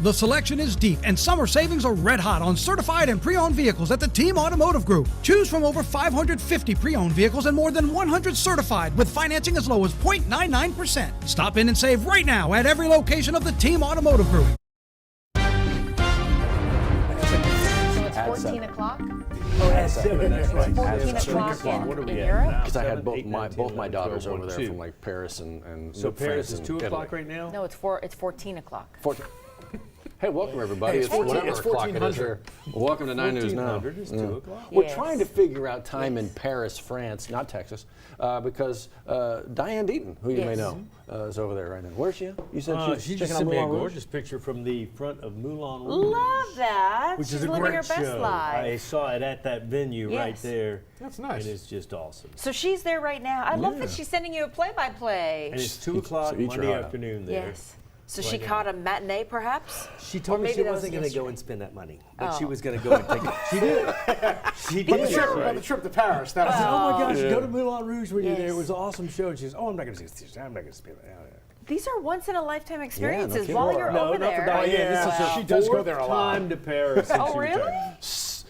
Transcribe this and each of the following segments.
The selection is deep, and summer savings are red hot on certified and pre-owned vehicles at the Team Automotive Group. Choose from over 550 pre-owned vehicles and more than 100 certified with financing as low as 0.99%. Stop in and save right now at every location of the Team Automotive Group. So it's 14 o'clock? That's right. 14 o'clock in Europe? Because I had both my daughters over there from like Paris and So Paris France is and 2 o'clock Italy. right now? No, it's 14 o'clock. Hey, welcome everybody. Hey, It's whatever o'clock it is here. Welcome to 9 News Now. 1400 is 2 o'clock. We're Yes. trying to figure out time in Paris, France, not Texas, because Diane Deaton, who you may Yes. know, is over there right now. Where's she? You said She she's just checking out sent me a Moulin Rouge? gorgeous picture from the front of Moulin Rouge. Love that. Which She's is a living great her best show. life. I saw it at that venue right Yes. there. That's nice. And it's just awesome. So she's there right now. I love that she's sending you a play-by-play. And it's 2 o'clock eat your Monday heart out. afternoon there. Yes. So she Right now. caught a matinee, perhaps? She told Or me maybe she that was wasn't going to go yesterday. and spend that money, but Oh. she was going to go and take it. She did. She On did. the trip, Right. on the trip to Paris, that was I said, oh my gosh, Yeah. go to Moulin Rouge when you're there. It Yes. was an awesome show. And she says, oh, I'm not going to see it. I'm not going to spend it. These are once-in-a-lifetime experiences kidding. while you're No, over not for there. Diane. Yeah, This is her she does go fourth there a lot. time to Paris. since Oh, she really? retired.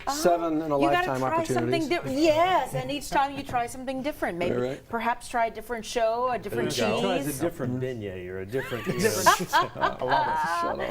7 in a You gotta lifetime try opportunities. something different. Yes, and each time you try something different. Maybe, right. perhaps try a different show, a different She tries cheese. a different beignet or a different.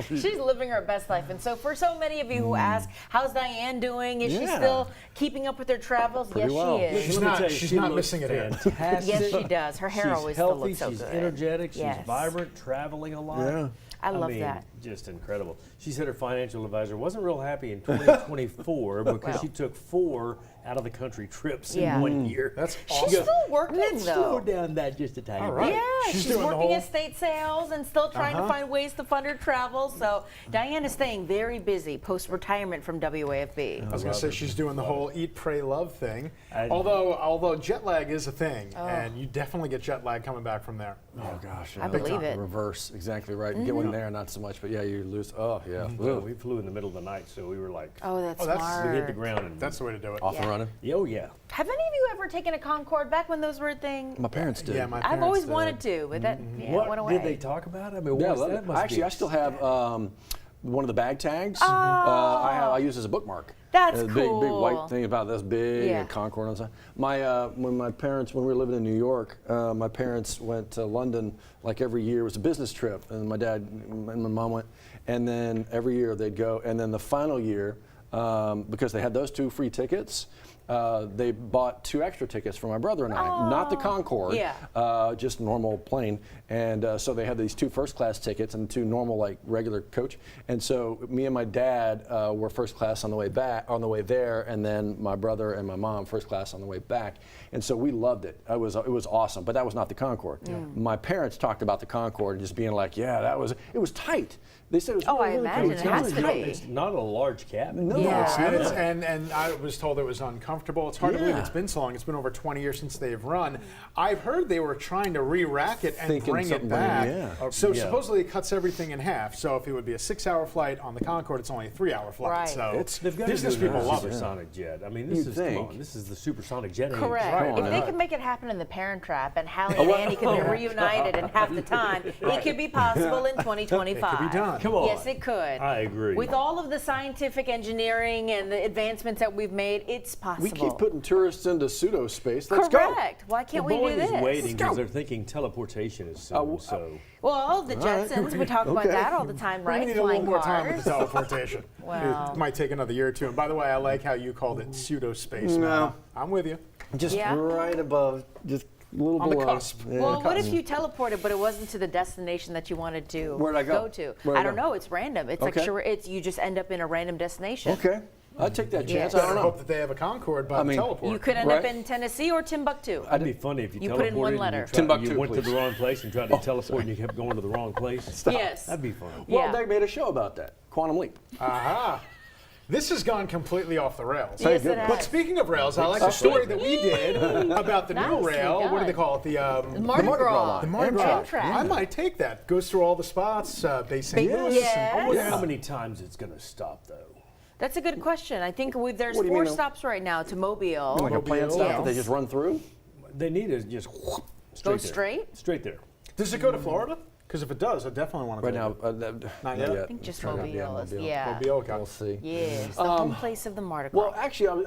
She's living her best life. And so for so many of you who ask, how's Diane doing? Is she Yeah. still keeping up with her travels? Pretty Yes, well. she is. She's Let me not- tell you, she's she not looks missing it here. fantastic. Yes, she does. Her hair She's always still healthy, looks so she's good. energetic, she's Yes. vibrant, traveling a lot. Yeah. I love mean, that. Just incredible. She said her financial advisor wasn't real happy in 2024 because she took 4 out of the country trips Yeah. in 1 year. That's She's awesome. still working, Let's though. slow down that just a tiny All bit. right. Yeah, She's she's doing the working whole- estate sales and still trying to find ways to fund her travel. So Diane is staying very busy post-retirement from WAFB. I was going to say she's doing the whole eat, pray, love thing. I- Although jet lag is a thing, and you definitely get jet lag coming back from there. Oh gosh, I believe it. Reverse, exactly right. Get one there, not so much, but yeah, you lose. Oh yeah, Well, we flew in the middle of the night, so we were like, Oh, that's Oh, that's- smart. we hit the ground and That's the way to do it. off and Yeah. running. Oh yeah. Have any of you ever taken a Concorde back when those were a thing? My parents did. Yeah, my I've parents always did. wanted to, but that yeah, What went away. did they talk about? I mean, Yeah, I what was love that? it. Must Actually, be I still have one of the bag tags. I use as a bookmark. That's Big cool. white thing about this big Yeah. Concorde on the side. When we were living in New York, my parents went to London like every year. It was a business trip, and my dad and my mom went. And then every year they'd go. And then the final year, because they had those 2 free tickets, they bought 2 extra tickets for my brother and I. Not the Concorde, Yeah. just normal plane. And so they had these 2 first class tickets and 2 normal like regular coach. And so me and my dad were first class on the way back, on the way there, and then my brother and my mom first class on the way back. And so we loved it. It was awesome. But that was not the Concorde. My parents talked about the Concorde and just being like, yeah, it was tight. They said it was Oh, I really imagine tight. it has to be. It's not a large cabin. No, Yeah. it's And, not. it's, and I was told it was uncomfortable. It's hard to believe Yeah. it's been so long. It's been over 20 years since they've run. I've heard they were trying to re-rack it and Thinking bring it something back. brand new, yeah. So Yeah. supposedly it cuts everything in half. So if it would be a 6-hour flight on the Concorde, it's only a 3-hour flight. Right. So They've got business to do people the love it. supersonic jet. I mean, this You'd is think. come on, this is the supersonic jet. age. Correct. Right. If they Yeah. can make it happen in the Parent Trap and Hallie and Andy can be reunited in half the time, it could be possible in 2025. It could be done. Come on. Yes, it could. I agree. With all of the scientific engineering and the advancements that we've made, it's possible. We keep putting tourists into pseudo space. Let's go. Correct. Why can't Well, we Boeing do this? is waiting Let's because go. they're thinking teleportation is soon. So Well, the Jetsons, we talk about Okay. that all the time, We right? need a little Flying more time with cars. the teleportation. Wow. It might take another year or 2. And by the way, I like how you called it pseudo space. No. I'm with you. Just Yeah. right above, just a little On the below. cusp. Yeah. Well, what if you teleported, but it wasn't to the destination that you wanted to Where'd I go? to? Where'd I I don't go? know. It's random. It's Okay. like sure, it's you just end up in a random destination. Okay, I'd take that chance. Yeah. I don't know. hope that they have a Concorde by I the mean, teleport. You could end up Right. in Tennessee or Timbuktu. that'd be funny if you You teleported put in one and letter. you, Timbuktu, you went to please. the wrong place and tried to teleport and you kept going to the wrong place. Yes. That'd be fun. Well, Yeah. they made a show about that. Quantum Leap. Aha. This has gone completely off the rails. Yes, it has. But speaking of rails, I like the story that we did about the new Nicely rail. What do they done. call it? The Mardi Gras. line. the Mardi Gras. Amtrak. I might take that. Goes through all the spots. Bay St. Yes. Louis. Yes. I wonder how many times it's going to stop though. That's a good question. I think there's What do you 4 mean, stops right now to Mobile. Like a planned stop that they just run through? They need to just Go there. straight? Straight there. Does it go to Florida? Because if it does, I definitely want to Right take now, it. not yet? yet. I think just It's not gonna be Mobile on is, yeah. Mobile, okay. We'll see. Yes, the home place of the Mardi Gras. Well, actually,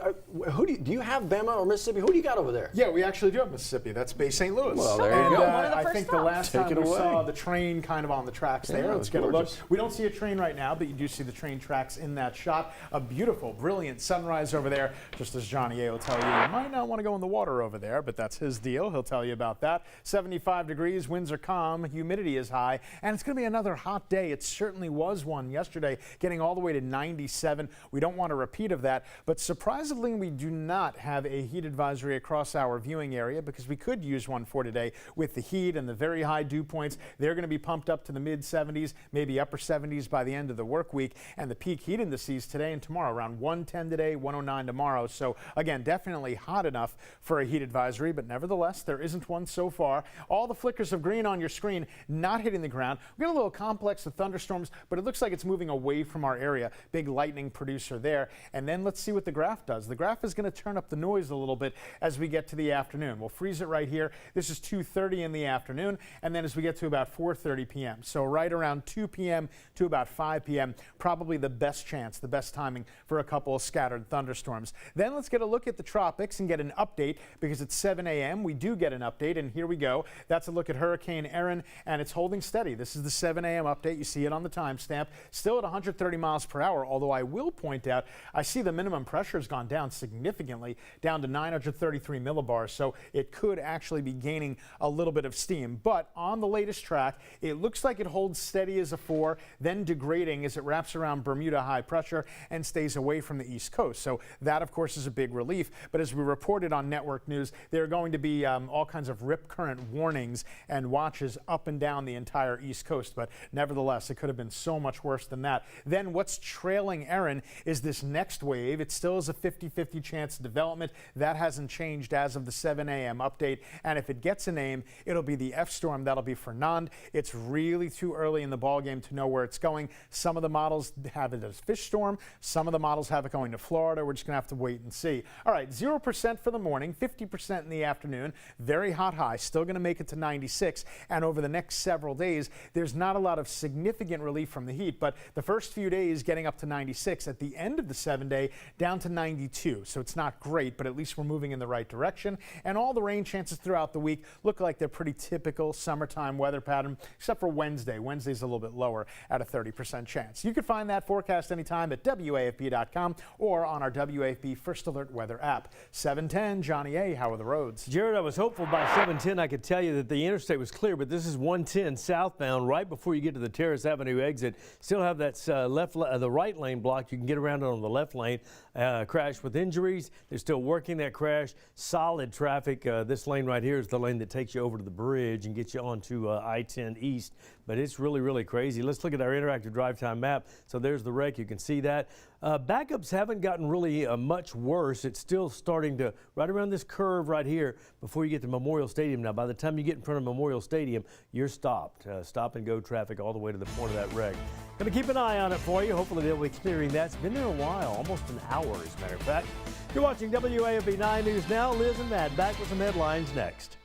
who do you have Bama or Mississippi? Who do you got over there? Yeah, we actually do have Mississippi. That's Bay St. Louis. Well, there you and, go. One of the I first think the stops. last Take time it we away. saw the train kind of on the tracks there. Yeah, Let's it's get a look. gorgeous. We don't see a train right now, but you do see the train tracks in that shot. A beautiful, brilliant sunrise over there. Just as Johnny A will tell you, you might not want to go in the water over there, but that's his deal. He'll tell you about that. 75 degrees, winds are calm, humidity is high, and it's going to be another hot day. It certainly was one yesterday, getting all the way to 97. We don't want a repeat of that, but surprisingly, we do not have a heat advisory across our viewing area because we could use one for today with the heat and the very high dew points. They're going to be pumped up to the mid 70s, maybe upper 70s by the end of the work week, and the peak heat indices today and tomorrow around 110 today, 109 tomorrow. So again, definitely hot enough for a heat advisory, but nevertheless, there isn't one so far. All the flickers of green on your screen not hitting the ground. We've got a little complex of thunderstorms, but it looks like it's moving away from our area. Big lightning producer there. And then let's see what the graph does. The graph is going to turn up the noise a little bit as we get to the afternoon. We'll freeze it right here. This is 2:30 in the afternoon, and then as we get to about 4:30 p.m. So right around 2 p.m. to about 5 p.m., probably the best chance, the best timing for a couple of scattered thunderstorms. Then let's get a look at the tropics and get an update because it's 7 a.m. We do get an update, and here we go. That's a look at Hurricane Erin, and it's holding steady. This is the 7 a.m. update. You see it on the timestamp. Still at 130 miles per hour, although I will point out, I see the minimum pressure has gone down significantly, down to 933 millibars, so it could actually be gaining a little bit of steam. But on the latest track, it looks like it holds steady as a 4, then degrading as it wraps around Bermuda high pressure and stays away from the East Coast. So that, of course, is a big relief. But as we reported on network news, there are going to be all kinds of rip current warnings and watches up and down the entire East Coast. But nevertheless, it could have been so much worse than that. Then what's trailing Erin is this next wave. It still is a 50-50 chance of development. That hasn't changed as of the 7 a.m. update. And if it gets a name, it'll be the F storm. That'll be Fernand. It's really too early in the ballgame to know where it's going. Some of the models have it as fish storm. Some of the models have it going to Florida. We're just going to have to wait and see. All right, 0% for the morning, 50% in the afternoon. Very hot high. Still going to make it to 96. And over the next several days, there's not a lot of significant relief from the heat, but the first few days getting up to 96. At the end of the 7-day, down to 92. So it's not great, but at least we're moving in the right direction. And all the rain chances throughout the week look like they're pretty typical summertime weather pattern, except for Wednesday. Wednesday's a little bit lower at a 30% chance. You can find that forecast anytime at WAFB.com or on our WAFB First Alert Weather app. 710, Johnny A., how are the roads? Jared, I was hopeful by 7:10 I could tell you that the interstate was clear, but this is 110 southbound right before you get to the Terrace Avenue exit. Still have that the right lane blocked. You can get around it on the left lane. Crash with injuries. They're still working that crash. Solid traffic. This lane right here is the lane that takes you over to the bridge and gets you onto I-10 East. But it's really, really crazy. Let's look at our interactive drive time map. So there's the wreck. You can see that. Backups haven't gotten really much worse. It's still starting to right around this curve right here before you get to Memorial Stadium. Now, by the time you get in front of Memorial Stadium, you're stopped. Stop and go traffic all the way to the point of that wreck. Going to keep an eye on it for you. Hopefully they'll be clearing that. It's been there a while, almost an hour as a matter of fact. You're watching WAFB 9 News Now. Liz and Matt back with some headlines next.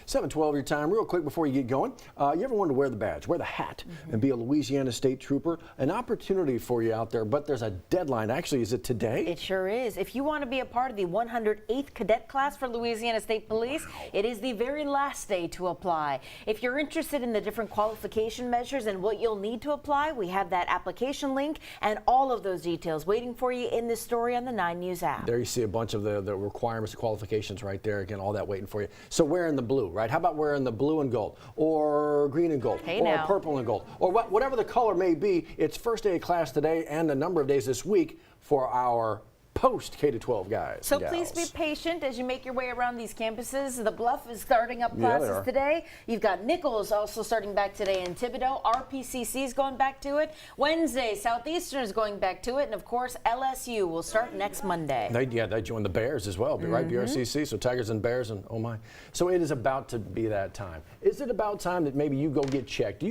7:12 your time. Real quick before you get going, you ever wanted to wear the badge, wear the hat, and be a Louisiana State Trooper? An opportunity for you out there, but there's a deadline. Actually, is it today? It sure is. If you want to be a part of the 108th cadet class for Louisiana State Police, it is the very last day to apply. If you're interested in the different qualification measures and what you'll need to apply, we have that application link and all of those details waiting for you in this story on the 9 News app. There you see a bunch of the requirements, the qualifications right there. Again, all that waiting for you. So wearing the blue, right? How about wearing the blue and gold, or green and gold, Hey or now. purple and gold, or whatever the color may be? It's first day of class today and a number of days this week for our post K-12 guys. So and please gals. be patient as you make your way around these campuses. The Bluff is starting up Yeah, they classes are. today. You've got Nichols also starting back today in Thibodaux. RPCC is going back to it. Wednesday, Southeastern is going back to it. And of course, LSU will start next Monday. They joined the Bears as well, right? BRCC, so Tigers and Bears, and oh my. So it is about to be that time. Is it about time that maybe you go get checked?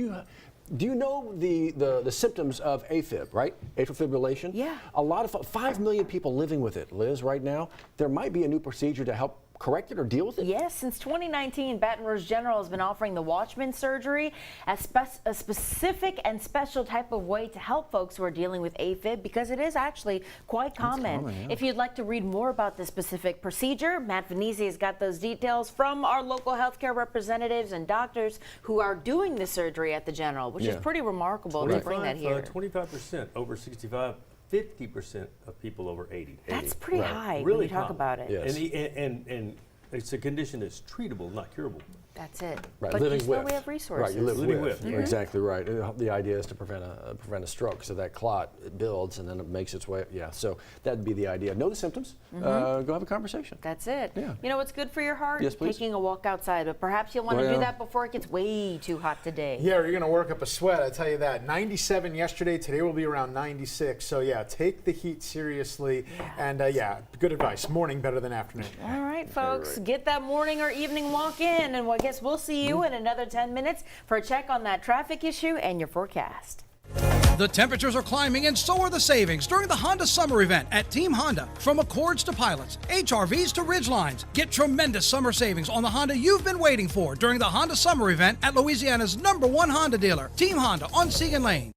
Do you know the symptoms of AFib, right? Atrial fibrillation? Yeah. A lot of 5 million people living with it, Liz, right now. There might be a new procedure to help correct it or deal with it? Yes, since 2019, Baton Rouge General has been offering the Watchman surgery, a specific and special type of way to help folks who are dealing with AFib, because it is actually quite common. Yeah. If you'd like to read more about this specific procedure, Matt Venezia has got those details from our local healthcare representatives and doctors who are doing the surgery at the General, which is pretty remarkable to bring that here. 25% over 65. 50% of people over 80. That's pretty Right. high Really when you talk common. about it. Yes. And it's a condition that's treatable, not curable. That's it. Right, But living you still with. we have resources. Right, you live Living with. with. Exactly right. The idea is to prevent a stroke, so that clot it builds and then it makes its way. Yeah, so that'd be the idea. Know the symptoms. Go have a conversation. That's it. Yeah. You know what's good for your heart? Yes, please. Taking a walk outside, but perhaps you'll want to Well, do that before it gets way too hot today. Yeah, you're going to work up a sweat, I tell you that. 97 yesterday, today will be around 96. So yeah, take the heat seriously. And yeah, good advice. Morning better than afternoon. All right, folks, get that morning or evening walk in, and I guess we'll see you in another 10 minutes for a check on that traffic issue and your forecast. The temperatures are climbing and so are the savings during the Honda Summer Event at Team Honda. From Accords to Pilots, HRVs to Ridgelines. Get tremendous summer savings on the Honda you've been waiting for during the Honda Summer Event at Louisiana's #1 Honda dealer, Team Honda on Siegen Lane.